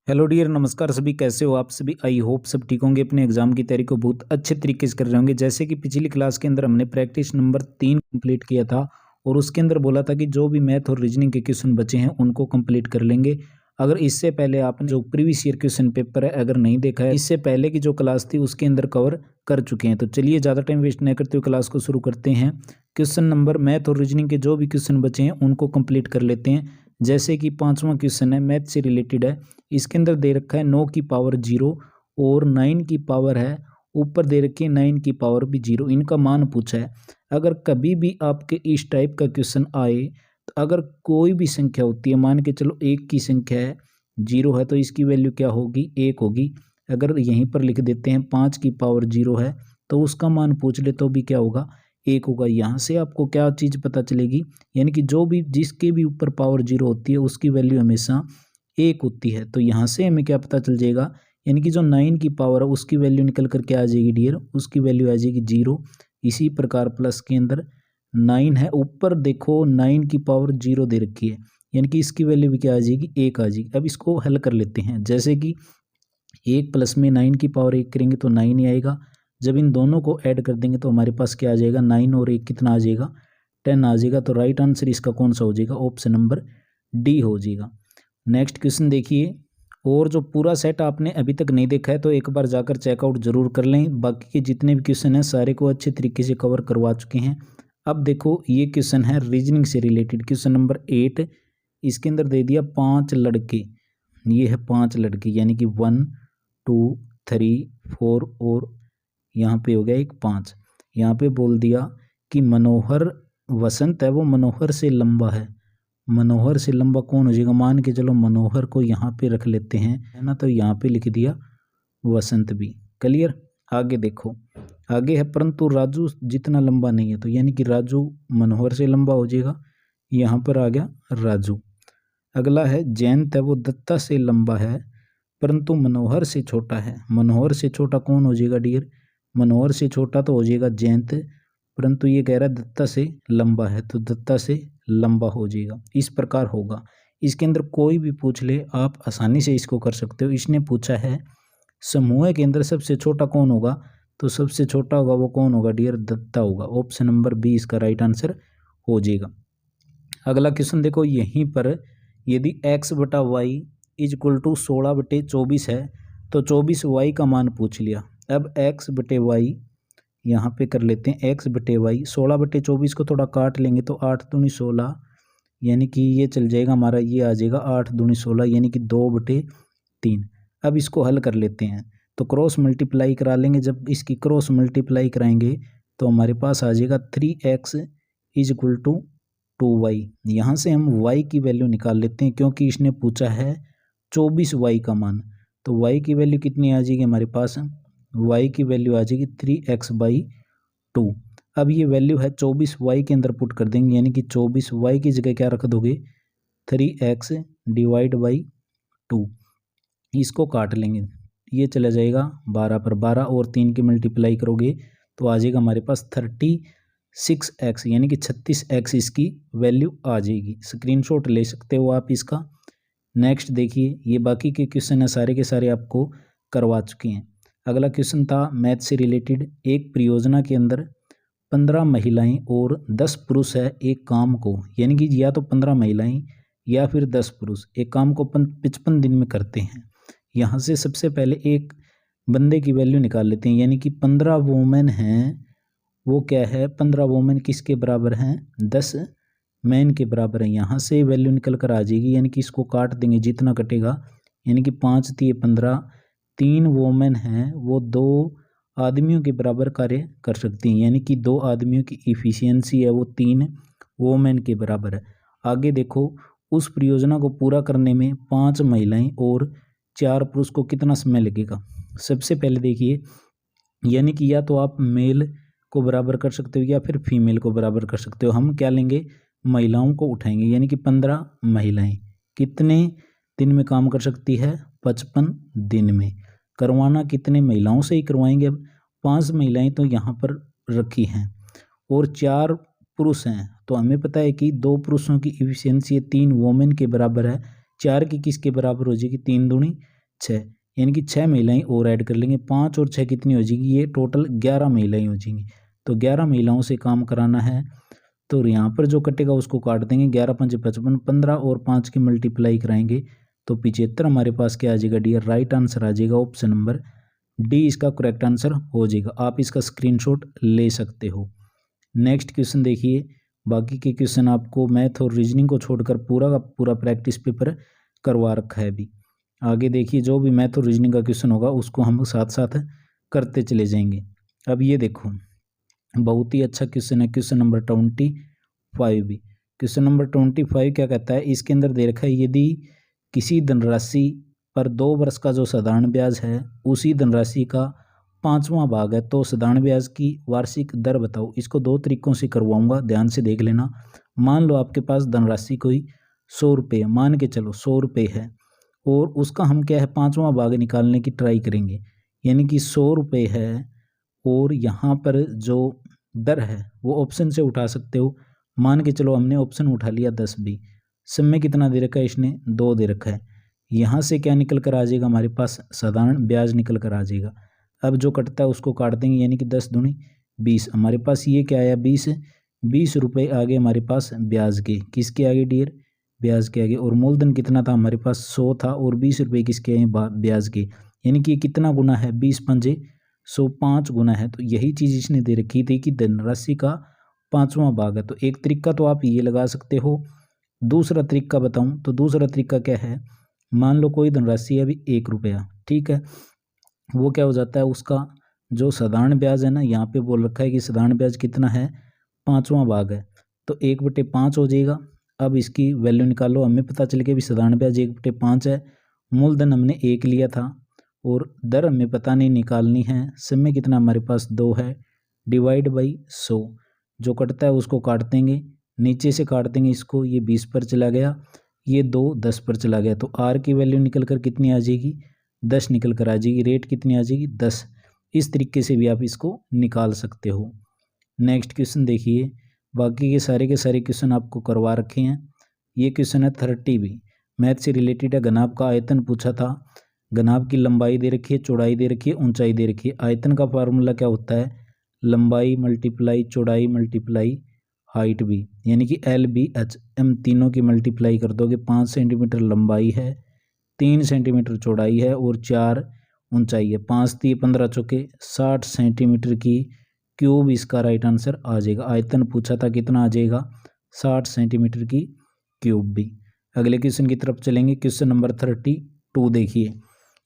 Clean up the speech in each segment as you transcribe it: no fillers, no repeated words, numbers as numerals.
Hello dear, नमस्कार सभी। कैसे हो आप सभी? आई होप सब ठीक होंगे। अपने एग्जाम की तैयारी को बहुत अच्छे तरीके से कर रहे होंगे। जैसे कि पिछली क्लास के अंदर हमने प्रैक्टिस नंबर 3 कंप्लीट किया था और उसके अंदर बोला था कि जो भी मैथ और रीजनिंग के क्वेश्चन बचे हैं उनको कंप्लीट कर लेंगे। अगर इससे पहले आपने जो प्रीवियस ईयर क्वेश्चन पेपर है अगर नहीं देखा है, इससे पहले की जो क्लास थी उसके अंदर कवर कर चुके हैं। तो चलिए ज़्यादा टाइम वेस्ट नहीं करते हुए क्लास को शुरू करते हैं। क्वेश्चन नंबर मैथ और रीजनिंग के जो भी क्वेश्चन बचे हैं उनको कंप्लीट कर लेते हैं। जैसे कि 5वां क्वेश्चन है, मैथ से रिलेटेड है। इसके अंदर दे रखा है 9 की पावर 0 और 9 की पावर है, ऊपर दे रखी है 9 की पावर भी 0। इनका मान पूछा है। अगर कभी भी आपके इस टाइप का क्वेश्चन आए तो अगर कोई भी संख्या होती है, मान के चलो 1 की संख्या है, 0 है, तो इसकी वैल्यू क्या होगी? 1 होगी। अगर यहीं पर लिख देते हैं 5 की पावर 0 है तो उसका मान पूछ ले तो भी क्या होगा? 1 होगा। यहाँ से आपको क्या चीज़ पता चलेगी? यानी कि जो भी जिसके भी ऊपर पावर 0 होती है उसकी वैल्यू हमेशा 1 होती है। तो यहाँ से हमें क्या पता चल जाएगा? यानी कि जो 9 की पावर है उसकी वैल्यू निकल कर क्या आ जाएगी डियर? उसकी वैल्यू आ जाएगी 0। इसी प्रकार प्लस के अंदर 9 है, ऊपर देखो 9 की पावर 0 दे रखी है, यानी कि इसकी वैल्यू भी क्या आ जाएगी? 1 आ जाएगी। अब इसको हल कर लेते हैं। जैसे कि 1 प्लस में 9 की पावर 1 करेंगे तो 9 ही आएगा। जब इन दोनों को ऐड कर देंगे तो हमारे पास क्या आ जाएगा? 9 और 1 कितना आ जाएगा? 10 आ जाएगा। तो राइट आंसर इसका कौन सा हो जाएगा? ऑप्शन नंबर डी हो जाएगा। नेक्स्ट क्वेश्चन देखिए। और जो पूरा सेट आपने अभी तक नहीं देखा है तो एक बार जाकर चेकआउट जरूर कर लें। बाकी के जितने भी क्वेश्चन हैं सारे को अच्छे तरीके से कवर करवा चुके हैं। अब देखो ये क्वेश्चन है रीजनिंग से रिलेटेड, क्वेश्चन नंबर 8। इसके अंदर दे दिया 5 लड़के। ये है 5 लड़के, यानी कि 1 2 3 4 और यहाँ पे हो गया एक 5। यहाँ पे बोल दिया कि मनोहर, वसंत है वो मनोहर से लंबा है। मनोहर से लंबा कौन हो जाएगा? मान के चलो मनोहर को यहाँ पे रख लेते हैं, है ना, तो यहाँ पे लिख दिया वसंत भी। क्लियर? आगे देखो, आगे है परंतु राजू जितना लंबा नहीं है, तो यानी कि राजू मनोहर से लंबा हो जाएगा। यहाँ पर आ गया राजू। अगला है जयंत है वो दत्ता से लंबा है परंतु मनोहर से छोटा है। मनोहर से छोटा कौन हो जाएगा डियर? मनोहर से छोटा तो हो जाएगा जयंत, परंतु ये कह रहा है दत्ता से लंबा है, तो दत्ता से लंबा हो जाएगा। इस प्रकार होगा। इसके अंदर कोई भी पूछ ले आप आसानी से इसको कर सकते हो। इसने पूछा है समूह के अंदर सबसे छोटा कौन होगा, तो सबसे छोटा होगा वो कौन होगा डियर? दत्ता होगा। ऑप्शन नंबर बी इसका राइट आंसर हो जाएगा। अगला क्वेश्चन देखो, यहीं पर यदि x बटा वाई इज इक्वल टू 16/24 है तो 24y का मान पूछ लिया। अब x बटे वाई यहाँ पे कर लेते हैं, x बटे वाई 16/24 को थोड़ा काट लेंगे तो 8 दूनी 16, यानी कि ये चल जाएगा हमारा, ये आ जाएगा 8 दूनी 16, यानी कि 2/3। अब इसको हल कर लेते हैं तो क्रॉस मल्टीप्लाई करा लेंगे। जब इसकी क्रॉस मल्टीप्लाई कराएंगे तो हमारे पास आ जाएगा 3x is equal to 2y। यहाँ से हम y की वैल्यू निकाल लेते हैं क्योंकि इसने पूछा है 24y का मान। तो y की वैल्यू कितनी आ जाएगी हमारे पास? y की वैल्यू आ जाएगी 3x/2। अब ये वैल्यू है 24y के अंदर पुट कर देंगे, यानी कि 24y की जगह क्या रख दोगे? 3x divide by 2। इसको काट लेंगे, ये चला जाएगा 12 पर 12 और 3 की मल्टीप्लाई करोगे तो आ जाएगा हमारे पास 36x, यानी कि 36x इसकी वैल्यू आ जाएगी। स्क्रीनशॉट ले सकते हो आप इसका। नेक्स्ट देखिए, ये बाकी के क्वेश्चन है सारे के सारे आपको करवा चुके हैं। अगला क्वेश्चन था मैथ से रिलेटेड। एक परियोजना के अंदर 15 महिलाएं और 10 पुरुष है एक काम को, यानी कि या तो 15 महिलाएं या फिर 10 पुरुष एक काम को 55 दिन में करते हैं। यहाँ से सबसे पहले एक बंदे की वैल्यू निकाल लेते हैं, यानी कि 15 वोमेन हैं, वो क्या है? 15 वोमेन किसके बराबर हैं? 10 मैन के बराबर है। यहाँ से वैल्यू निकल कर आ जाएगी, यानी कि इसको काट देंगे, जितना कटेगा, यानी कि 5 3 15। 3 वोमेन हैं वो 2 आदमियों के बराबर कार्य कर सकती हैं, यानी कि 2 आदमियों की इफ़िशियंसी है वो 3 वोमेन के बराबर है। आगे देखो, उस परियोजना को पूरा करने में 5 महिलाएं और 4 पुरुष को कितना समय लगेगा? सबसे पहले देखिए, यानी कि या तो आप मेल को बराबर कर सकते हो या फिर फीमेल को बराबर कर सकते हो। हम क्या लेंगे? महिलाओं को उठाएंगे, यानी कि 15 महिलाएं कितने दिन में काम कर सकती है? 55 दिन में। करवाना कितने महिलाओं से ही करवाएंगे। अब 5 महिलाएं तो यहाँ पर रखी हैं और 4 पुरुष हैं, तो हमें पता है कि 2 पुरुषों की इफिशियंसी 3 वोमेन के बराबर है। 4 की किसके बराबर हो जाएगी? 3 दूनी 6, यानी कि 6 महिलाएं और ऐड कर लेंगे। 5 और 6 कितनी हो जाएगी, ये टोटल 11 महिलाएं हो जाएंगी। तो 11 महिलाओं से काम कराना है, तो यहाँ पर जो कटेगा उसको काट देंगे। 11 पंजे 55, 15 और 5 की मल्टीप्लाई कराएंगे तो 75 हमारे पास क्या आ जाएगा डियर, राइट आंसर आ जाएगा ऑप्शन नंबर डी इसका करेक्ट आंसर हो जाएगा। आप इसका स्क्रीनशॉट ले सकते हो। नेक्स्ट क्वेश्चन देखिए, बाकी के क्वेश्चन आपको मैथ और रीजनिंग को छोड़कर पूरा का पूरा प्रैक्टिस पेपर करवा रखा है अभी। आगे देखिए जो भी मैथ और रीजनिंग का क्वेश्चन होगा उसको हम साथ साथ करते चले जाएंगे। अब ये देखो बहुत ही अच्छा क्वेश्चन है, क्वेश्चन नंबर 25 भी। क्वेश्चन नंबर 25 क्या कहता है, इसके अंदर दे रखा है यदि किसी धनराशि पर 2 वर्ष का जो साधारण ब्याज है उसी धनराशि का 5वां भाग है तो साधारण ब्याज की वार्षिक दर बताओ। इसको 2 तरीकों से करवाऊंगा, ध्यान से देख लेना। मान लो आपके पास धनराशि कोई 100 रुपये, मान के चलो 100 रुपये है और उसका हम क्या है 5वां भाग निकालने की ट्राई करेंगे, यानी कि 100 रुपये है और यहाँ पर जो दर है वो ऑप्शन से उठा सकते हो। मान के चलो हमने ऑप्शन उठा लिया 10 भी, समय कितना दे रखा है इसने 2 दे रखा है। यहाँ से क्या निकल कर आ जाएगा हमारे पास, साधारण ब्याज निकल कर आ जाएगा। अब जो कटता है उसको काट देंगे, यानी कि 10 दूनी 20, हमारे पास ये क्या आया 20 रुपये आगे हमारे पास ब्याज के, किसके आगे डियर, ब्याज के आगे। और मूलधन कितना था हमारे पास 100 था और 20 रुपये किसके आए ब्याज के, यानी कि कितना गुना है 20 पंजे 105 गुना है। तो यही चीज़ इसने दे रखी थी कि धनराशि का 5वां भाग है। तो एक तरीका तो आप ये लगा सकते हो। दूसरा तरीका बताऊं तो दूसरा तरीका क्या है, मान लो कोई धनराशि है अभी 1 रुपया, ठीक है, वो क्या हो जाता है उसका जो साधारण ब्याज है ना, यहाँ पे बोल रखा है कि साधारण ब्याज कितना है 5वां भाग है तो 1/5 हो जाएगा। अब इसकी वैल्यू निकालो, हमें पता चल गया भी साधारण ब्याज 1/5 है, मूलधन हमने 1 लिया था और दर हमें पता नहीं निकालनी है। समय कितना हमारे पास 2 है, डिवाइड बाई 100, जो कटता है उसको काट देंगे, नीचे से काट देंगे इसको, ये 20 पर चला गया, ये 2 10 पर चला गया तो आर की वैल्यू निकल कर कितनी आ जाएगी 10 निकल कर आ जाएगी, रेट कितनी आ जाएगी 10। इस तरीके से भी आप इसको निकाल सकते हो। नेक्स्ट क्वेश्चन देखिए, बाकी के सारे क्वेश्चन आपको करवा रखे हैं। ये क्वेश्चन है 30 भी, मैथ से रिलेटेड है। घनाभ का आयतन पूछा था, घनाभ की लंबाई दे रखी है, चौड़ाई दे रखी है, ऊंचाई दे रखी है। आयतन का फार्मूला क्या होता है, लंबाई मल्टीप्लाई चौड़ाई मल्टीप्लाई हाइट भी, यानी कि LBH, इन तीनों की मल्टीप्लाई कर दोगे। 5 सेंटीमीटर लंबाई है, 3 सेंटीमीटर चौड़ाई है और 4 ऊंचाई है। 5 × 15 चौके 60 सेंटीमीटर की क्यूब इसका राइट आंसर आ जाएगा। आयतन पूछा था कितना आ जाएगा 60 सेंटीमीटर की क्यूब भी। अगले क्वेश्चन की तरफ चलेंगे, क्वेश्चन नंबर 32 देखिए,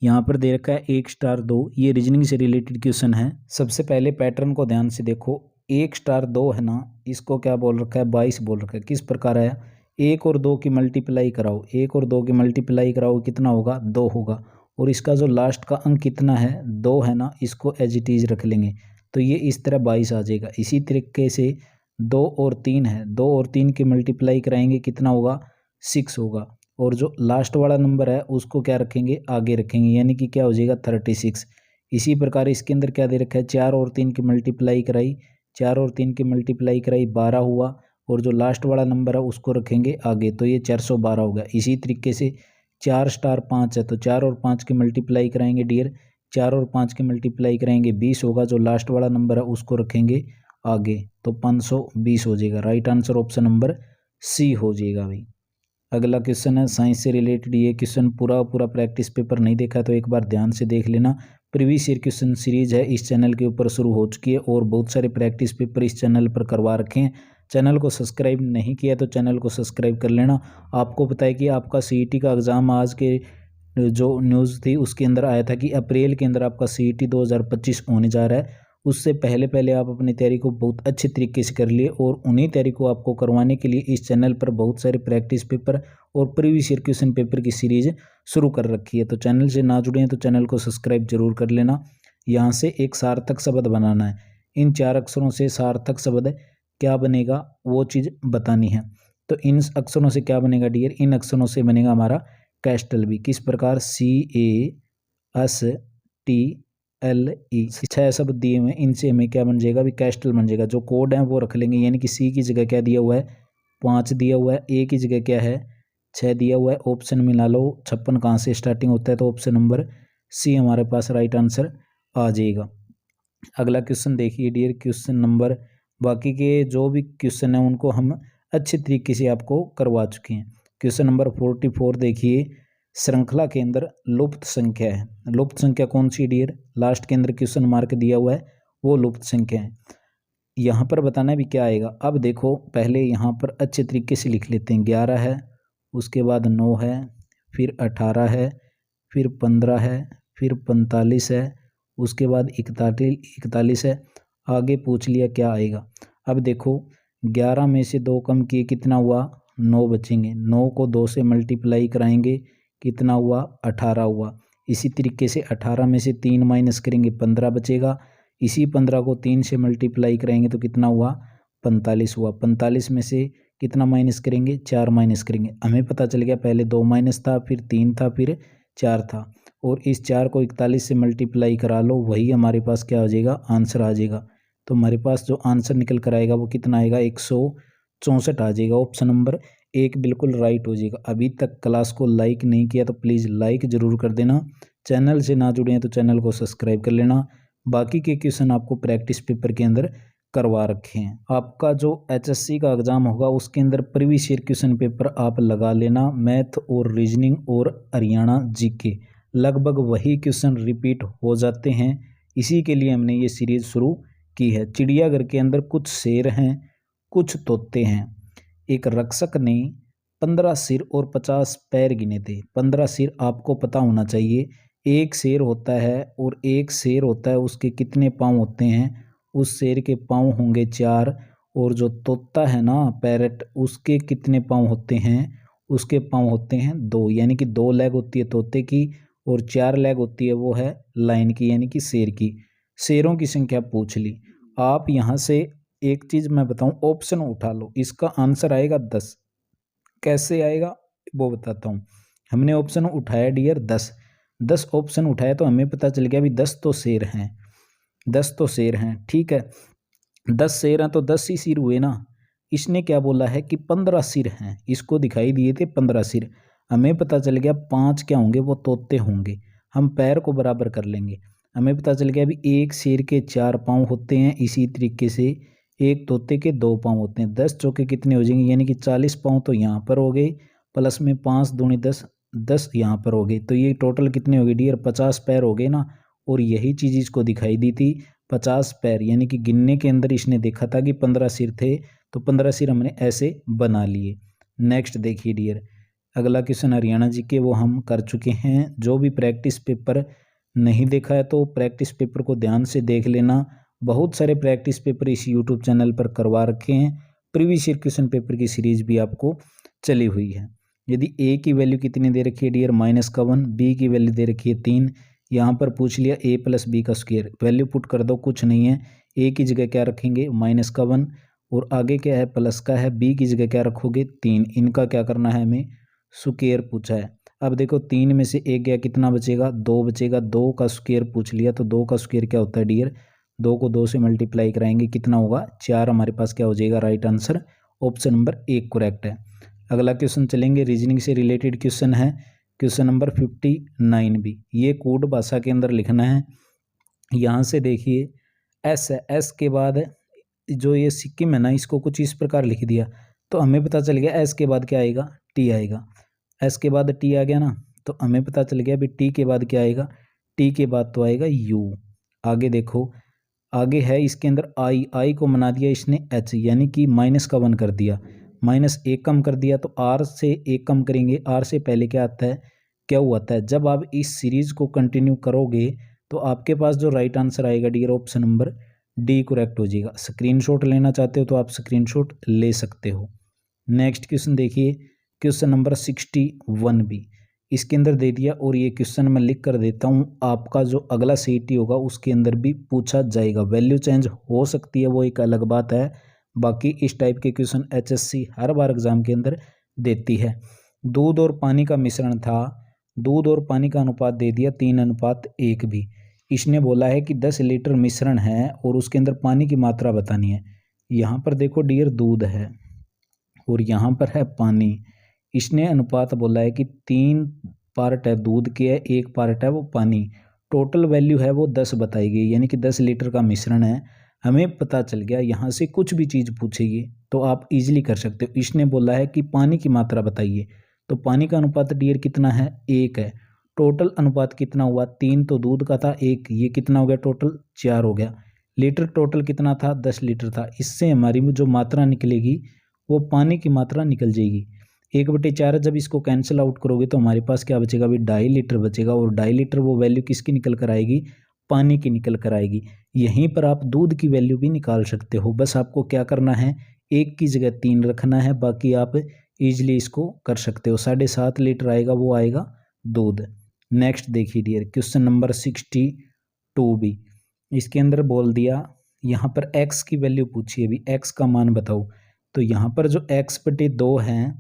यहाँ पर दे रखा है 1 स्टार 2, ये रीजनिंग से रिलेटेड क्वेश्चन है। सबसे पहले पैटर्न को ध्यान से देखो, 1 स्टार 2 है ना, इसको क्या बोल रखा है 22 बोल रखा है। किस प्रकार है, 1 और 2 की मल्टीप्लाई कराओ, 1 और 2 की मल्टीप्लाई कराओ कितना होगा 2 होगा, और इसका जो लास्ट का अंक कितना है 2 है ना, इसको एज इट इज रख लेंगे तो ये इस तरह 22 आ जाएगा। इसी तरीके से 2 और 3 है, 2 और 3 की मल्टीप्लाई कराएंगे कितना होगा 6 होगा, और जो लास्ट वाला नंबर है उसको क्या रखेंगे आगे रखेंगे, यानी कि क्या हो जाएगा 36। इसी प्रकार इसके अंदर क्या दे रखा है, 4 और 3 की मल्टीप्लाई कराई, 4 और 3 की मल्टीप्लाई कराई 12 हुआ, और जो लास्ट वाला नंबर है उसको रखेंगे आगे तो ये 412 हो गया। इसी तरीके से 4 स्टार 5 है तो 4 और 5 की मल्टीप्लाई कराएंगे डियर, 4 और 5 की मल्टीप्लाई कराएंगे 20 होगा, जो लास्ट वाला नंबर है उसको रखेंगे आगे तो 520 हो जाएगा। Right answer option number C हो जाएगा भाई। अगला क्वेश्चन है साइंस से रिलेटेड, ये क्वेश्चन पूरा प्रैक्टिस पेपर नहीं देखा तो एक बार ध्यान से देख लेना। प्रीवियस ईयर क्वेश्चन सीरीज है इस चैनल के ऊपर शुरू हो चुकी है और बहुत सारे प्रैक्टिस पेपर इस चैनल पर करवा रखे हैं। चैनल को सब्सक्राइब नहीं किया तो चैनल को सब्सक्राइब कर लेना। आपको पता है कि आपका CET का एग्ज़ाम आज के जो न्यूज़ थी उसके अंदर आया था कि अप्रैल के अंदर आपका CET 2025 होने जा रहा है। उससे पहले आप अपनी तैयारी को बहुत अच्छे तरीके से कर लिए और उन्हीं तैयारी को आपको करवाने के लिए इस चैनल पर बहुत सारे प्रैक्टिस पेपर और प्रीवियस ईयर क्वेश्चन पेपर की सीरीज शुरू कर रखी है। तो चैनल से ना जुड़े हैं तो चैनल को सब्सक्राइब जरूर कर लेना। यहाँ से एक सार्थक शब्द बनाना है, इन 4 अक्षरों से सार्थक शब्द क्या बनेगा वो चीज़ बतानी है। तो इन अक्षरों से क्या बनेगा डियर, इन अक्षरों से बनेगा हमारा कैस्टल भी। किस प्रकार, CASTLE, 6 शब्द दिए हुए हैं, इनसे हमें क्या बन जाएगा भी कैस्टल बन जाएगा। जो कोड है वो रख लेंगे, यानी कि C की जगह क्या दिया हुआ है 5 दिया हुआ है, A की जगह क्या है 6 दिया हुआ है, ऑप्शन मिला लो 56 कहाँ से स्टार्टिंग होता है, तो ऑप्शन नंबर सी हमारे पास राइट आंसर आ जाएगा। अगला क्वेश्चन देखिए डियर, क्वेश्चन नंबर, बाकी के जो भी क्वेश्चन है उनको हम अच्छे तरीके से आपको करवा चुके हैं। क्वेश्चन नंबर 44 देखिए, श्रृंखला के अंदर लुप्त संख्या है। लुप्त संख्या कौन सी डियर, लास्ट के अंदर क्वेश्चन मार्क दिया हुआ है, वो लुप्त संख्या है। यहाँ पर बताना भी क्या आएगा। अब देखो पहले यहाँ पर अच्छे तरीके से लिख लेते हैं। 11 है, उसके बाद 9 है, फिर 18 है, फिर 15 है, फिर 45 है, उसके बाद 41 है। आगे पूछ लिया क्या आएगा। अब देखो 11 में से 2 कम किए कितना हुआ, 9 बचेंगे। 9 को 2 से मल्टीप्लाई कराएंगे कितना हुआ, 18 हुआ। इसी तरीके से 18 में से 3 माइनस करेंगे 15 बचेगा। इसी 15 को 3 से मल्टीप्लाई कराएंगे तो कितना हुआ, 45 हुआ। 45 में से कितना माइनस करेंगे, 4 माइनस करेंगे। हमें पता चल गया पहले 2 माइनस था, फिर 3 था, फिर 4 था, और इस 4 को 41 से मल्टीप्लाई करा लो, वही हमारे पास क्या हो जाएगा, आंसर आ जाएगा। तो हमारे पास जो आंसर निकल कर आएगा वो कितना आएगा, 164 आ जाएगा। ऑप्शन नंबर 1 बिल्कुल राइट हो जाएगा। अभी तक क्लास को लाइक नहीं किया तो प्लीज़ लाइक ज़रूर कर देना। चैनल से ना जुड़े हैं तो चैनल को सब्सक्राइब कर लेना। बाकी के क्वेश्चन आपको प्रैक्टिस पेपर के अंदर करवा रखे हैं। आपका जो HSC का एग्ज़ाम होगा उसके अंदर प्रीवियस ईयर क्वेश्चन पेपर आप लगा लेना। मैथ और रीजनिंग और हरियाणा जीके लगभग वही क्वेश्चन रिपीट हो जाते हैं। इसी के लिए हमने ये सीरीज़ शुरू की है। चिड़ियाघर के अंदर कुछ शेर हैं, कुछ तोते हैं। एक रक्षक ने 15 सिर और 50 पैर गिने थे। 15 सिर आपको पता होना चाहिए। एक शेर होता है और एक शेर होता है, उसके कितने पाँव होते हैं, उस शेर के पाँव होंगे 4। और जो तोता है ना पैरट, उसके कितने पाँव होते हैं, उसके पाँव होते हैं 2। यानी कि 2 लेग होती है तोते की और 4 लेग होती है वो है लायन की, यानी कि शेर की। शेरों की संख्या पूछ ली। आप यहाँ से एक चीज़ मैं बताऊँ, ऑप्शन उठा लो, इसका आंसर आएगा 10। कैसे आएगा वो बताता हूँ। हमने ऑप्शन उठाया डियर 10 ऑप्शन उठाया तो हमें पता चल गया भी 10 तो शेर हैं, 10 तो शेर हैं, ठीक है। 10 शेर हैं तो 10 ही सिर हुए ना। इसने क्या बोला है कि 15 सिर हैं, इसको दिखाई दिए थे 15 सिर। हमें पता चल गया 5 क्या होंगे, वो तोते होंगे। हम पैर को बराबर कर लेंगे। हमें पता चल गया भी एक शेर के 4 पाँव होते हैं, इसी तरीके से एक तोते के 2 पाँव होते हैं। 10 चौके कितने हो जाएंगे, यानी कि 40 पाँव तो यहाँ पर हो गए, प्लस में 5 दूनी 10, 10 यहाँ पर हो गए। तो ये टोटल कितने हो गए डियर, 50 पैर हो गए ना। और यही चीज़ इसको दिखाई दी थी 50 पैर, यानी कि गिनने के अंदर इसने देखा था कि 15 सिर थे, तो 15 सिर हमने ऐसे बना लिए। नेक्स्ट देखिए डियर, अगला क्वेश्चन हरियाणा जी के वो हम कर चुके हैं। जो भी प्रैक्टिस पेपर नहीं देखा है तो प्रैक्टिस पेपर को ध्यान से देख लेना। बहुत सारे प्रैक्टिस पेपर इस यूट्यूब चैनल पर करवा रखे हैं। प्रीवियस ईयर क्वेश्चन पेपर की सीरीज भी आपको चली हुई है। यदि ए की वैल्यू कितनी दे रखी है डियर, -1, बी की वैल्यू दे रखी है 3। यहाँ पर पूछ लिया a + b का स्क्वायर, वैल्यू पुट कर दो, कुछ नहीं है। a की जगह क्या रखेंगे, -1, और आगे क्या है, प्लस का है। b की जगह क्या रखोगे, 3। इनका क्या करना है, हमें स्क्वायर पूछा है। अब देखो 3 में से 1 गया, कितना बचेगा, 2 बचेगा। 2 का स्क्वायर पूछ लिया, तो 2 का स्क्वायर क्या होता है डियर, 2 को 2 से मल्टीप्लाई कराएंगे, कितना होगा, 4। हमारे पास क्या हो जाएगा, right answer option number 1 correct है। अगला क्वेश्चन चलेंगे, रीजनिंग से रिलेटेड क्वेश्चन है, क्वेश्चन नंबर 59 भी। ये कोड भाषा के अंदर लिखना है। यहाँ से देखिए एस है, एस के बाद जो ये सिक्किम है ना, इसको कुछ इस प्रकार लिख दिया, तो हमें पता चल गया एस के बाद क्या आएगा, टी आएगा। एस के बाद टी आ गया ना, तो हमें पता चल गया भी टी के बाद क्या आएगा, टी के बाद तो आएगा यू। आगे देखो, आगे है इसके अंदर आई, आई को बना दिया इसने एच, यानी कि -1 कर दिया, -1 कम कर दिया। तो आर से 1 कम करेंगे, आर से पहले क्या आता है, क्या हुआ था। जब आप इस सीरीज को कंटिन्यू करोगे तो आपके पास जो राइट आंसर आएगा dear, option number D correct हो जाएगा। स्क्रीनशॉट लेना चाहते हो तो आप स्क्रीनशॉट ले सकते हो। नेक्स्ट क्वेश्चन देखिए, क्वेश्चन नंबर 61 भी इसके अंदर दे दिया, और ये क्वेश्चन मैं लिख कर देता हूँ। आपका जो अगला सीईटी होगा उसके अंदर भी पूछा जाएगा। वैल्यू चेंज हो सकती है, वो एक अलग बात है। बाकी इस टाइप के क्वेश्चन HSC हर बार एग्जाम के अंदर देती है। दूध और पानी का मिश्रण था, दूध और पानी का अनुपात दे दिया 3:1 भी। इसने बोला है कि 10 लीटर मिश्रण है और उसके अंदर पानी की मात्रा बतानी है। यहाँ पर देखो डियर दूध है और यहाँ पर है पानी, इसने अनुपात बोला है कि 3 पार्ट है दूध के है, 1 पार्ट है वो पानी, टोटल वैल्यू है वो 10 बताई गई, यानी कि 10 लीटर का मिश्रण है। हमें पता चल गया यहाँ से कुछ भी चीज़ पूछेगी तो आप इजीली कर सकते हो। इसने बोला है कि पानी की मात्रा बताइए, तो पानी का अनुपात डियर कितना है, 1 है। टोटल अनुपात कितना हुआ, 3 तो दूध का था, 1 ये कितना हो गया, टोटल 4 हो गया। लीटर टोटल कितना था, 10 लीटर था। इससे हमारी जो मात्रा निकलेगी वो पानी की मात्रा निकल जाएगी। 1/4 जब इसको कैंसिल आउट करोगे तो हमारे पास क्या बचेगा, अभी 2.5 लीटर बचेगा, और 2.5 लीटर वो वैल्यू किसकी निकल कर आएगी, पानी की निकल कर आएगी। यहीं पर आप दूध की वैल्यू भी निकाल सकते हो, बस आपको क्या करना है, 1 की जगह 3 रखना है, बाकी आप इजीली इसको कर सकते हो। 7.5 लीटर आएगा, वो आएगा दूध। नेक्स्ट देखिए डियर, क्वेश्चन नंबर 62 भी, इसके अंदर बोल दिया, यहाँ पर x की वैल्यू पूछी है, अभी x का मान बताओ। तो यहाँ पर जो x/2 है,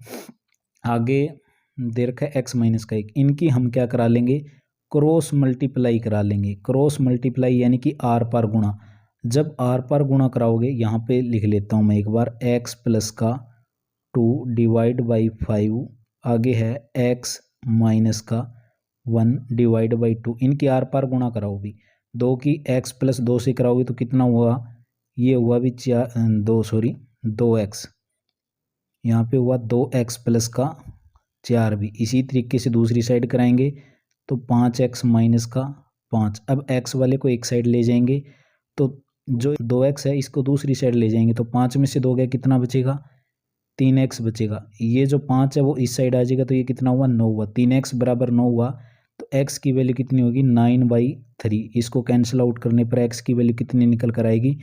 आगे दे रखा है x-1, इनकी हम क्या करा लेंगे, क्रॉस मल्टीप्लाई करा लेंगे। क्रॉस मल्टीप्लाई यानी कि आर पार गुणा। जब आर पार गुणा कराओगे, यहाँ पे लिख लेता हूँ मैं एक बार, x प्लस का 2 डिवाइड बाई 5, आगे है x माइनस का 1 डिवाइड बाई 2, इनकी आर पार गुणा कराओ भी। 2 की x प्लस 2 से कराओगे तो कितना हुआ, ये हुआ भी 2x, यहाँ पे हुआ 2x प्लस का 4 भी। इसी तरीके से दूसरी साइड कराएंगे तो 5x माइनस का 5। अब x वाले को एक साइड ले जाएंगे तो जो 2x है इसको दूसरी साइड ले जाएंगे तो 5 में से 2 गया, कितना बचेगा, 3x बचेगा। ये जो 5 है वो इस साइड आ जाएगा तो ये कितना हुआ, 9 हुआ। 3x बराबर 9 हुआ तो x की वैल्यू कितनी होगी, 9/3। इसको कैंसिल आउट करने पर x की वैल्यू कितनी निकल कर आएगी,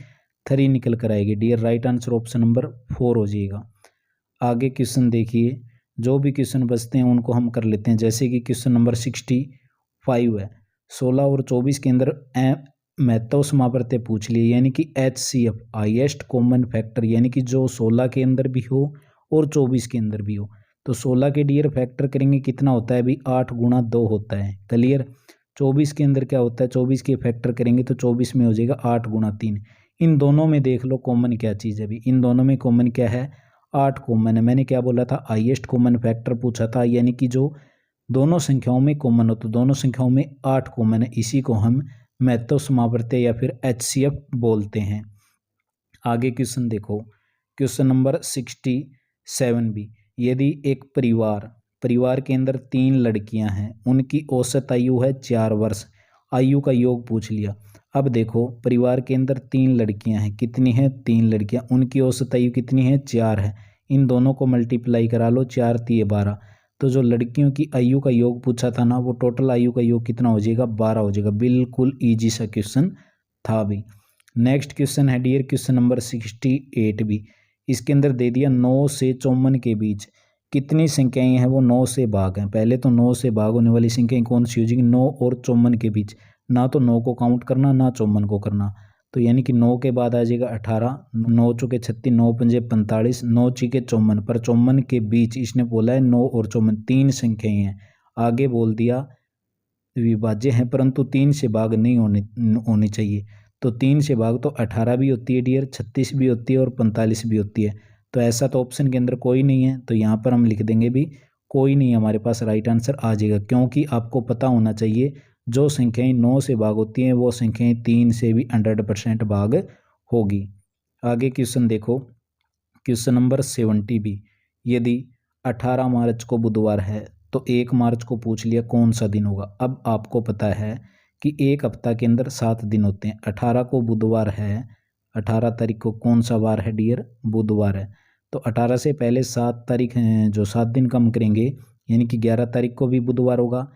3 निकल कर आएगी। Dear right answer option number 4 हो जाएगा। आगे क्वेश्चन देखिए, जो भी क्वेश्चन बचते हैं उनको हम कर लेते हैं। जैसे कि क्वेश्चन नंबर 65 है, 16 और 24 के अंदर महत्व समावर्त्य पूछ लिए, यानी कि HCF हाईएस्ट कॉमन फैक्टर, यानी कि जो 16 के अंदर भी हो और 24 के अंदर भी हो। तो 16 के डियर फैक्टर करेंगे, कितना होता है अभी, 8 गुणा 2 होता है, क्लियर। 24 के अंदर क्या होता है, 24 के फैक्टर करेंगे तो 24 में हो जाएगा 8 गुणा 3। इन दोनों में देख लो कॉमन क्या चीज़ है, अभी इन दोनों में कॉमन क्या है, 8 कॉमन है। मैंने क्या बोला था, हाईएस्ट कॉमन फैक्टर पूछा था, यानी कि जो दोनों संख्याओं में कॉमन हो, तो दोनों संख्याओं में 8 कॉमन है, इसी को हम महत्व समावर्त्य या फिर HCF बोलते हैं। आगे क्वेश्चन देखो, क्वेश्चन नंबर 67 भी, यदि एक परिवार के अंदर 3 लड़कियां हैं, उनकी औसत आयु है 4 वर्ष, आयु का योग पूछ लिया। अब देखो, परिवार के अंदर 3 लड़कियां हैं, कितनी हैं, 3 लड़कियां, उनकी औसत आयु कितनी है, 4 है। इन दोनों को मल्टीप्लाई करा लो, 4 × 3 = 12। तो जो लड़कियों की आयु का योग पूछा था ना, वो टोटल आयु का योग कितना हो जाएगा, 12 हो जाएगा। बिल्कुल ईजी सा क्वेश्चन था भी। नेक्स्ट क्वेश्चन है डियर, क्वेश्चन नंबर 68 भी, इसके अंदर दे दिया 9 से 54 के बीच कितनी संख्याएं हैं, वो 9 से भाग हैं। पहले तो 9 से भाग होने वाली संख्याएं कौन सी हो जाएगी, 9 और 54 के बीच, ना तो 9 को काउंट करना ना 54 को करना। तो यानी कि 9 के बाद आ जाएगा 18, 9 चौके 36, 9 पंजे 45, 9 छीके 54, पर 54 के बीच इसने बोला है 9 और 54 3 संख्याएं हैं। आगे बोल दिया विभाज्य हैं, परंतु 3 से भाग नहीं होनी चाहिए। तो 3 से भाग तो 18 भी होती है डियर, 36 भी होती है और 45 भी होती है। तो ऐसा तो ऑप्शन के अंदर कोई नहीं है, तो यहाँ पर हम लिख देंगे भी कोई नहीं, हमारे पास राइट आंसर आ जाएगा। क्योंकि आपको पता होना चाहिए जो संख्याएं 9 से भाग होती हैं वो संख्याएं 3 से भी 100% भाग होगी। आगे क्वेश्चन देखो, क्वेश्चन नंबर 70 भी, यदि 18 मार्च को बुधवार है तो 1 मार्च को पूछ लिया कौन सा दिन होगा। अब आपको पता है कि एक हफ्ता के अंदर 7 दिन होते हैं। 18 को बुधवार है, 18 तारीख को कौन सा वार है डियर, बुधवार है। तो 18 से पहले 7 तारीख जो 7 दिन कम करेंगे, यानी कि 11 तारीख को भी बुधवार होगा।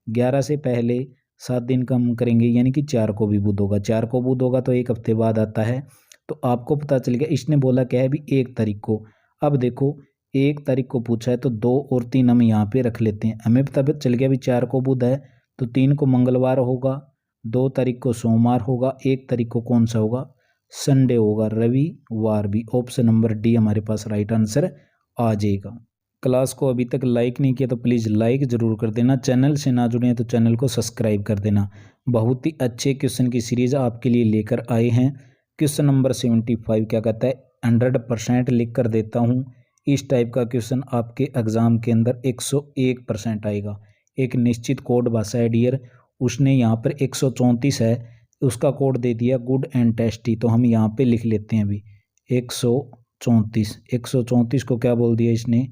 11 से पहले 7 दिन कम करेंगे, यानी कि 4 को भी बुध होगा। 4 को बुध होगा तो एक हफ्ते बाद आता है। तो आपको पता चल गया, इसने बोला क्या है भी 1 तारीख को। अब देखो 1 तारीख को पूछा है तो 2 और 3 हम यहाँ पे रख लेते हैं। हमें पता चल गया भी 4 को बुध है तो 3 को मंगलवार होगा, 2 तारीख को सोमवार होगा, 1 तारीख को कौन सा होगा, संडे होगा, रविवार भी। ऑप्शन नंबर डी हमारे पास राइट आंसर आ जाएगा। क्लास को अभी तक लाइक नहीं किया तो प्लीज़ लाइक ज़रूर कर देना। चैनल से ना जुड़े हैं तो चैनल को सब्सक्राइब कर देना। बहुत ही अच्छे क्वेश्चन की सीरीज़ आपके लिए लेकर आए हैं। क्वेश्चन नंबर 75 क्या कहता है, 100% लिख कर देता हूँ, इस टाइप का क्वेश्चन आपके एग्ज़ाम के अंदर 101% आएगा। एक निश्चित कोड भाषा है डियर, उसने यहाँ पर 134 है, उसका कोड दे दिया गुड एंड टेस्टी, तो हम यहाँ पे लिख लेते हैं अभी 134। 134 को क्या बोल दिया इसने,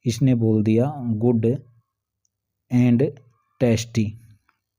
इसने बोल दिया गुड एंड टेस्टी।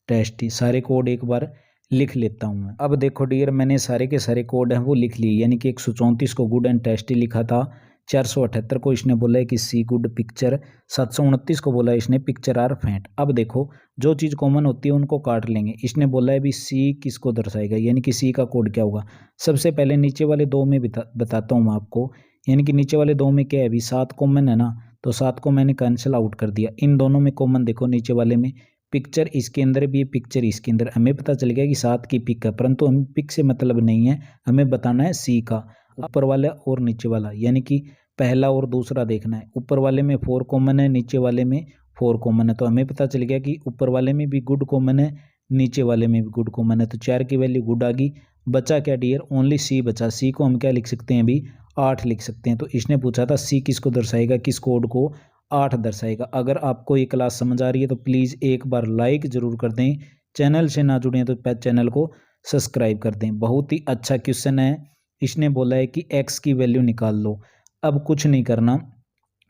टेस्टी सारे कोड एक बार लिख लेता हूँ मैं। अब देखो डियर, मैंने सारे के सारे कोड हैं वो लिख लिए, यानी कि 134 को गुड एंड टेस्टी लिखा था, 478 को इसने बोला है कि सी गुड पिक्चर, 729 को बोला इसने पिक्चर आर फैंट। अब देखो जो चीज़ कॉमन होती है उनको काट लेंगे। इसने बोला है भी सी किसको दर्शाएगा, यानी कि सी का कोड क्या होगा। सबसे पहले नीचे वाले दो में बताता हूँ मैं आपको, यानी कि नीचे वाले दो में क्या है, अभी 7 कॉमन है ना, तो 7 को मैंने कैंसिल आउट कर दिया। इन दोनों में कॉमन देखो, नीचे वाले में पिक्चर इसके अंदर भी है, पिक्चर इसके अंदर, हमें पता चल गया कि 7 की पिक है, परंतु हमें पिक से मतलब नहीं है, हमें बताना है सी का, ऊपर वाला और नीचे वाला, यानी कि पहला और दूसरा देखना है। ऊपर वाले में 4 कॉमन है, नीचे वाले में 4 कॉमन है, तो हमें पता चल गया कि ऊपर वाले में भी गुड कॉमन है, नीचे वाले में भी गुड कॉमन है, तो 4 की वैल्यू गुड आ गई। बचा क्या डियर, ओनली सी बचा। सी को हम क्या लिख सकते हैं अभी, 8 लिख सकते हैं। तो इसने पूछा था सी किसको दर्शाएगा, किस कोड को, 8 दर्शाएगा। अगर आपको ये क्लास समझ आ रही है तो प्लीज़ एक बार लाइक ज़रूर कर दें, चैनल से ना जुड़े हैं तो चैनल को सब्सक्राइब कर दें। बहुत ही अच्छा क्वेश्चन है। इसने बोला है कि एक्स की वैल्यू निकाल लो। अब कुछ नहीं करना,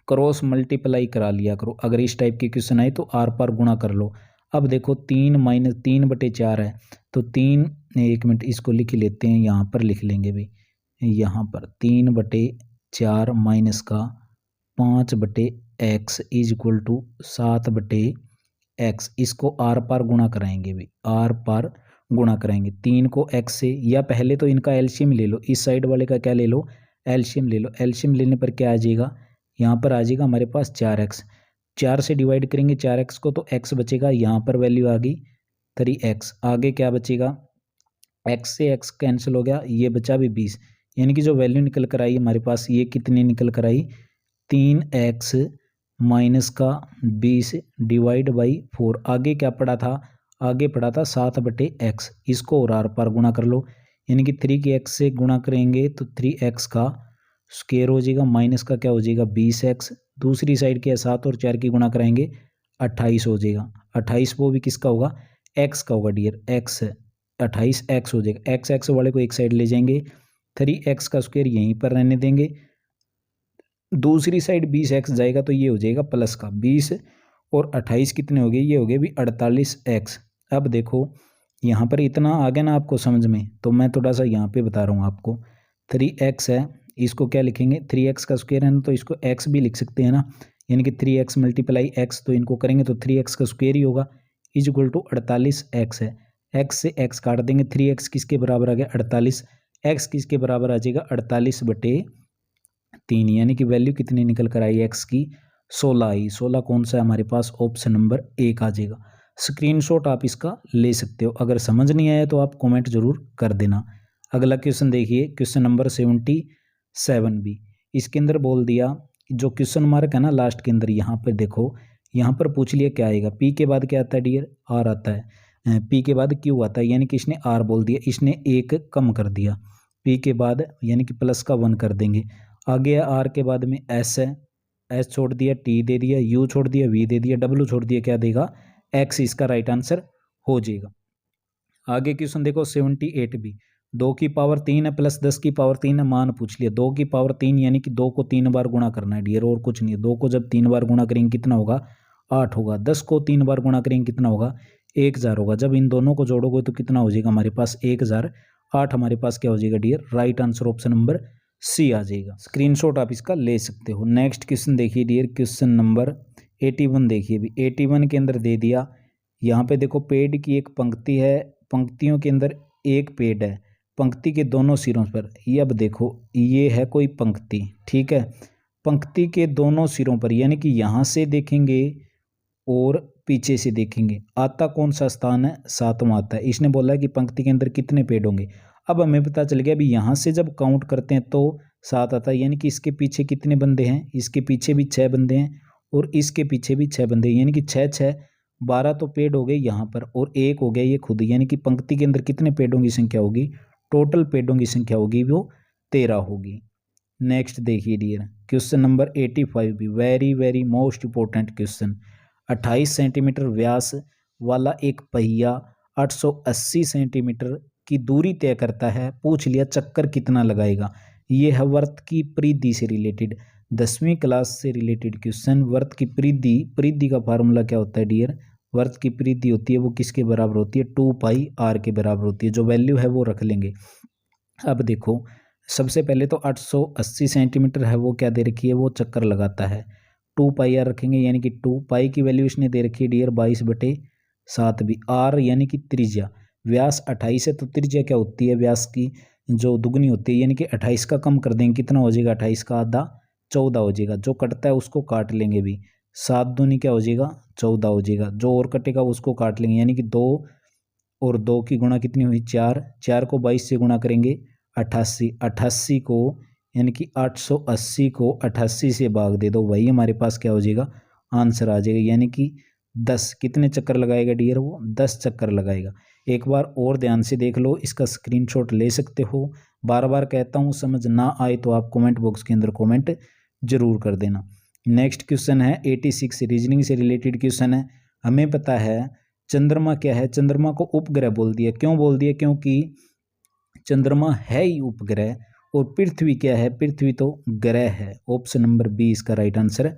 क्रॉस मल्टीप्लाई करा लिया करो। अगर इस टाइप के क्वेश्चन आए तो आर पार गुणा कर लो। अब देखो 3-3/4 है, तो 3, 1 मिनट इसको लिख लेते हैं, यहाँ पर लिख लेंगे भाई, यहाँ पर 3/4 माइनस का 5/x is equal to 7/x। इसको आर पार गुणा कराएंगे भी, आर पार गुणा कराएंगे 3 को x से, या पहले तो इनका एलसीएम ले लो, इस साइड वाले का क्या ले लो, एलसीएम ले लो। एलसीएम लेने पर क्या आ जाएगा, यहाँ पर आ जाएगा हमारे पास 4x, 4 से डिवाइड करेंगे 4x को तो x बचेगा, यहाँ पर वैल्यू आ गई 3x। आगे क्या बचेगा, x से x कैंसिल हो गया, ये बचा भी 20, यानी कि जो वैल्यू निकल कर आई हमारे पास, ये कितनी निकल कर आई, 3x माइनस का 20 डिवाइड बाई 4। आगे क्या पड़ा था, आगे पड़ा था 7/x। इसको और आर पार गुणा कर लो, यानी कि 3 की x से गुणा करेंगे तो 3x का स्क्वायर हो जाएगा, माइनस का क्या हो जाएगा 20x। दूसरी साइड के 7 और 4 की गुणा कराएंगे 28 हो जाएगा। 28 वो भी किसका होगा, x का होगा डियर, x 28x हो जाएगा। x वाले को एक साइड ले जाएंगे, 3x का स्क्वायर यहीं पर रहने देंगे, दूसरी साइड 20x जाएगा तो ये हो जाएगा प्लस का 20 और 28 कितने हो गए, ये हो गए भी 48x। अब देखो यहाँ पर इतना आ गया ना आपको समझ में, तो मैं थोड़ा सा यहाँ पे बता रहा हूँ आपको। 3x है, इसको क्या लिखेंगे, 3x का स्क्वायर है ना, तो इसको x भी लिख सकते हैं ना, यानी कि 3x मल्टीप्लाई x, तो इनको करेंगे तो 3x का स्क्वायर ही होगा, इज इक्वल टू 48x है। x से x काट देंगे, 3x किसके बराबर आ गया 48, x किसके बराबर आ जाएगा 48/3, यानी कि वैल्यू कितनी निकल कर आई x की, 16 आई। 16 कौन सा है हमारे पास, ऑप्शन नंबर 1 आ जाएगा। स्क्रीनशॉट आप इसका ले सकते हो। अगर समझ नहीं आया तो आप कमेंट जरूर कर देना। अगला क्वेश्चन देखिए, क्वेश्चन नंबर 77 भी। इसके अंदर बोल दिया, जो क्वेश्चन मार्क है ना लास्ट के अंदर, यहाँ पर देखो, यहाँ पर पूछ लिया क्या आएगा, पी के बाद क्या आता है डियर, आर आता है, पी के बाद क्यू आता है, यानी कि इसने आर बोल दिया, इसने एक कम कर दिया, पी के बाद यानी कि प्लस का 1 कर देंगे। आगे आर के बाद में एस है, एस छोड़ दिया, टी दे दिया, यू छोड़ दिया, वी दे दिया, डब्ल्यू छोड़ दिया, क्या देगा एक्स, इसका राइट आंसर हो जाएगा। आगे क्वेश्चन देखो 78 भी, 2 की पावर 3 है प्लस 10 की पावर 3 है, मान पूछ लिया। 2 की पावर 3 यानी कि 2 को 3 बार गुणा करना है डियर, और कुछ नहीं है। 2 को जब 3 बार गुणा करेंगे कितना होगा, 8 होगा। 10 को 3 बार गुणा करेंगे कितना होगा, 1000 होगा। जब इन दोनों को जोड़ोगे तो कितना हो जाएगा हमारे पास 1000। 8 हमारे पास क्या हो जाएगा dear, right answer option number C आ जाएगा। स्क्रीनशॉट आप इसका ले सकते हो। नेक्स्ट क्वेश्चन देखिए डियर, क्वेश्चन नंबर 81 देखिए भी। 81 के अंदर दे दिया, यहाँ पे देखो पेड़ की एक पंक्ति है, पंक्तियों के अंदर एक पेड़ है, पंक्ति के दोनों सिरों पर। ये अब देखो ये है कोई पंक्ति, ठीक है, पंक्ति के दोनों सिरों पर, यानी कि यहाँ से देखेंगे और पीछे से देखेंगे, आता कौन सा स्थान है, 7वां आता है। इसने बोला है कि पंक्ति के अंदर कितने पेड़ होंगे। अब हमें पता चल गया अभी यहाँ से जब काउंट करते हैं तो 7 आता है, यानी कि इसके पीछे कितने बंदे हैं, इसके पीछे भी 6 बंदे हैं और इसके पीछे भी 6 बंदे हैं, यानी कि 6 6 12 तो पेड़ हो गए यहाँ पर, और एक हो गया ये खुद, यानी कि पंक्ति के अंदर कितने पेड़ों की संख्या होगी, टोटल पेड़ों की संख्या होगी वो 13 होगी। नेक्स्ट देखिए डियर, क्वेश्चन नंबर 85 भी very very most important question. 28 centimetre व्यास वाला एक पहिया 880 सेंटीमीटर की दूरी तय करता है, पूछ लिया चक्कर कितना लगाएगा। ये है वर्त की परिधि से रिलेटेड, 10वीं क्लास से रिलेटेड क्वेश्चन। वर्त की परिधि, परिधि का फार्मूला क्या होता है डियर? वर्त की परिधि होती है वो किसके बराबर होती है? 2πr के बराबर होती है। जो वैल्यू है वो रख लेंगे। अब देखो, सबसे पहले तो 880 सेंटीमीटर है वो क्या दे रखी है? वो चक्कर लगाता है। 2πr रखेंगे, यानी कि 2π की वैल्यू इसने दे रखी है डियर 22/7 भी। आर यानी कि त्रिज्या, व्यास 28 है तो त्रिज्या क्या होती है? व्यास की जो दुगनी होती है, यानी कि 28 का कम कर देंगे, कितना हो जाएगा? 28 का आधा 14 हो जाएगा। जो कटता है उसको काट लेंगे भी, 7 दूनी क्या हो जाएगा? 14 हो जाएगा। जो और कटेगा उसको काट लेंगे, यानी कि 2 और 2 की गुणा कितनी हुई? 4। 4 को 22 से गुणा करेंगे 88। 88 को यानी कि 880 को 88 से भाग दे दो, वही हमारे पास क्या हो जाएगा? आंसर आ जाएगा। यानी कि 10 कितने चक्कर लगाएगा डियर? वो 10 चक्कर लगाएगा। एक बार और ध्यान से देख लो, इसका स्क्रीनशॉट ले सकते हो। बार बार कहता हूँ, समझ ना आए तो आप कमेंट बॉक्स के अंदर कमेंट जरूर कर देना। नेक्स्ट क्वेश्चन है 86, रीजनिंग से रिलेटेड क्वेश्चन है। हमें पता है चंद्रमा क्या है? चंद्रमा को उपग्रह बोल दिया। क्यों बोल दिया? क्योंकि चंद्रमा है ही उपग्रह। और पृथ्वी क्या है? पृथ्वी तो ग्रह है। ऑप्शन नंबर बी इसका राइट आंसर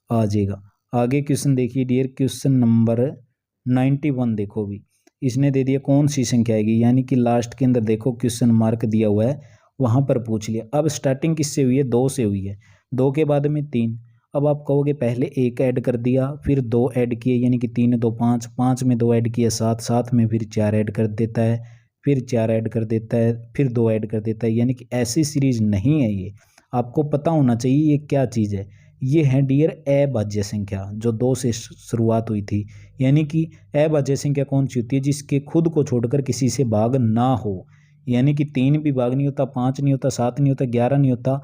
आ जाएगा। आगे क्वेश्चन देखिए डियर, क्वेश्चन नंबर 91 देखो भी, इसने दे दिया कौन सी संख्या आएगी, यानी कि लास्ट के अंदर देखो क्वेश्चन मार्क दिया हुआ है, वहां पर पूछ लिया। अब स्टार्टिंग किससे हुई है? 2 से हुई है, 2 के बाद में 3। अब आप कहोगे पहले 1 ऐड कर दिया, फिर 2 ऐड किए, यानी कि 3 2 5, 5 में 2 ऐड किया 7, 7 में फिर 4 ऐड कर देता है, फिर 4 ऐड कर देता है, फिर 2 ऐड कर देता है। यानी कि ऐसी सीरीज नहीं है ये, आपको पता होना चाहिए ये क्या चीज़ है। ये है डियर अभाज्य संख्या, जो 2 से शुरुआत हुई थी। यानी कि अभाज्य संख्या कौन सी होती है? जिसके खुद को छोड़कर किसी से भाग ना हो। यानी कि 3 भी भाग नहीं होता, 5 नहीं होता, 7 नहीं होता, 11 नहीं होता,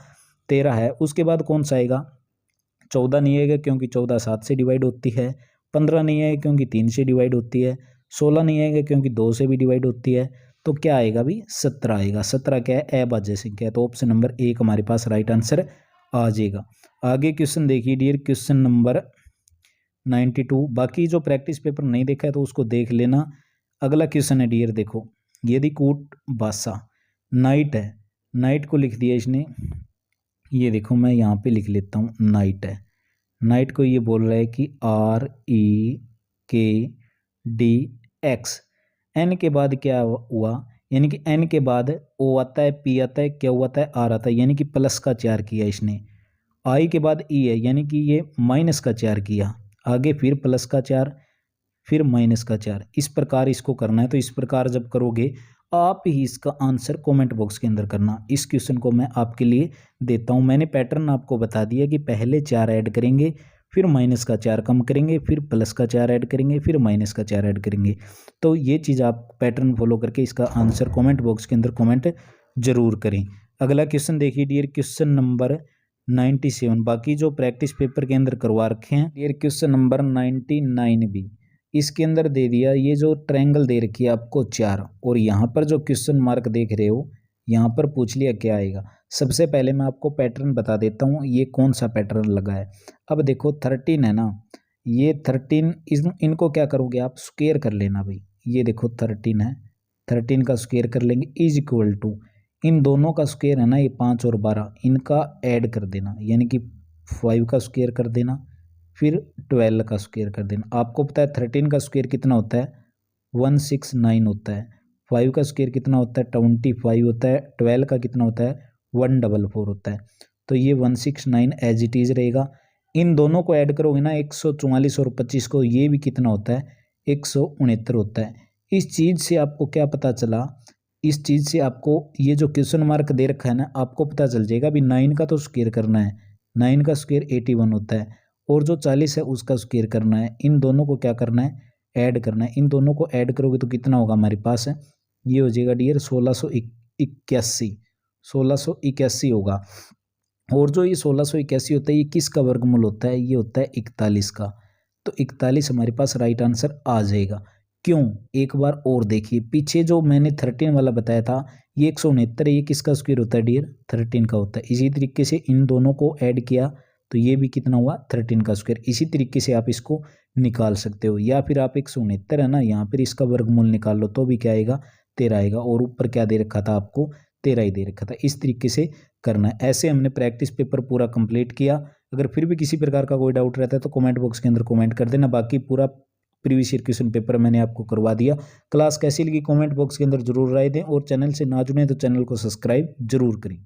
13 है। उसके बाद कौन सा आएगा? 14 नहीं आएगा क्योंकि 14 7 से डिवाइड होती है। 15 नहीं आएगा क्योंकि 3 से डिवाइड होती है। 16 नहीं आएगा क्योंकि 2 से भी डिवाइड होती है। तो क्या आएगा भी? 17 आएगा। 17 क्या है? अभाज्य संख्या है। तो ऑप्शन नंबर 1 हमारे पास राइट आंसर आ जाएगा। आगे क्वेश्चन देखिए डियर, क्वेश्चन नंबर 92। बाकी जो प्रैक्टिस पेपर नहीं देखा है तो उसको देख लेना। अगला क्वेश्चन है डियर, देखो यदि कूट भाषा नाइट है, नाइट को लिख दिया इसने, ये देखो मैं यहाँ पे लिख लेता हूँ, नाइट है। नाइट को ये बोल रहा है कि REKDX, एन के बाद क्या हुआ? यानी कि एन के बाद ओ आता है, पी आता है, क्या आता है? आर आता है, यानी कि प्लस का 4 किया इसने। आई के बाद ई है, यानी कि ये माइनस का 4 किया। आगे फिर प्लस का 4, फिर माइनस का 4। इस प्रकार इसको करना है। तो इस प्रकार जब करोगे आप ही इसका आंसर कमेंट बॉक्स के अंदर करना। इस क्वेश्चन को मैं आपके लिए देता हूं। मैंने पैटर्न आपको बता दिया कि पहले 4 ऐड करेंगे, फिर माइनस का 4 कम करेंगे, फिर प्लस का 4 ऐड करेंगे, फिर माइनस का 4 ऐड करेंगे। तो ये चीज़ आप पैटर्न फॉलो करके इसका आंसर कमेंट बॉक्स के अंदर कमेंट जरूर करें। अगला क्वेश्चन देखिए डियर, क्वेश्चन नंबर 97। बाकी जो प्रैक्टिस पेपर के अंदर करवा रखे हैं डियर, क्वेश्चन नंबर 99 भी इसके अंदर दे दिया। ये जो ट्रायंगल दे रखी है आपको 4, और यहाँ पर जो क्वेश्चन मार्क देख रहे हो, यहाँ पर पूछ लिया क्या आएगा। सबसे पहले मैं आपको पैटर्न बता देता हूँ, ये कौन सा पैटर्न लगा है। अब देखो 13 है ना, ये 13 इनको क्या करोगे आप? स्क्वायर कर लेना भाई। ये देखो 13 है, 13 का स्क्वायर कर लेंगे इज इक्वल टू, इन दोनों का स्क्वायर है ना ये 5 और 12, इनका ऐड कर देना, यानी कि 5 का स्क्वायर कर देना, फिर 12 का स्क्वायर कर देना। आपको पता है 13 का स्क्वायर कितना होता है? 169 होता है। 5 का स्क्वायर कितना होता है? 25 होता है। 12 का कितना होता है? 144 होता है। तो ये 169 एज इट इज रहेगा। इन दोनों को ऐड करोगे ना, 144 और 25 को, ये भी कितना होता है? 169 होता है। इस चीज़ से आपको क्या पता चला? इस चीज़ से आपको ये जो क्वेश्चन मार्क दे रखा है ना, आपको पता चल जाएगा अभी 9 का तो स्क्वायर करना है, 9 का स्क्वायर 81 होता है, और जो 40 है उसका स्क्वायर करना है। इन दोनों को क्या करना है? ऐड करना है। इन दोनों को ऐड करोगे तो कितना होगा हमारे पास है? ये हो जाएगा डियर 1681, 1681 होगा। और जो ये 1681 होता है, ये किसका वर्गमूल होता है? ये होता है 41 का। तो 41 हमारे पास राइट आंसर आ जाएगा। क्यों, एक बार और देखिए, पीछे जो मैंने 13 वाला बताया था ये 169 है, ये किसका स्क्वायर होता है डियर, 13 का होता है। इसी तरीके से इन दोनों को ऐड किया तो ये भी कितना हुआ, 13 का स्क्वायर। इसी तरीके से आप इसको निकाल सकते हो, या फिर आप 169 है ना, यहाँ पर इसका वर्गमूल निकाल लो तो भी क्या आएगा, 13 आएगा। और ऊपर क्या दे रखा था आपको, 13 ही दे रखा था। इस तरीके से करना है। ऐसे हमने प्रैक्टिस पेपर पूरा कंप्लीट किया। अगर फिर भी किसी प्रकार का कोई डाउट रहता है तो कमेंट बॉक्स के अंदर कमेंट कर देना। बाकी पूरा प्रीवियस ईयर क्वेश्चन पेपर मैंने आपको करवा दिया। क्लास कैसी लगी कमेंट बॉक्स के अंदर जरूर राय दें, और चैनल से ना जुड़े तो चैनल को सब्सक्राइब जरूर करें।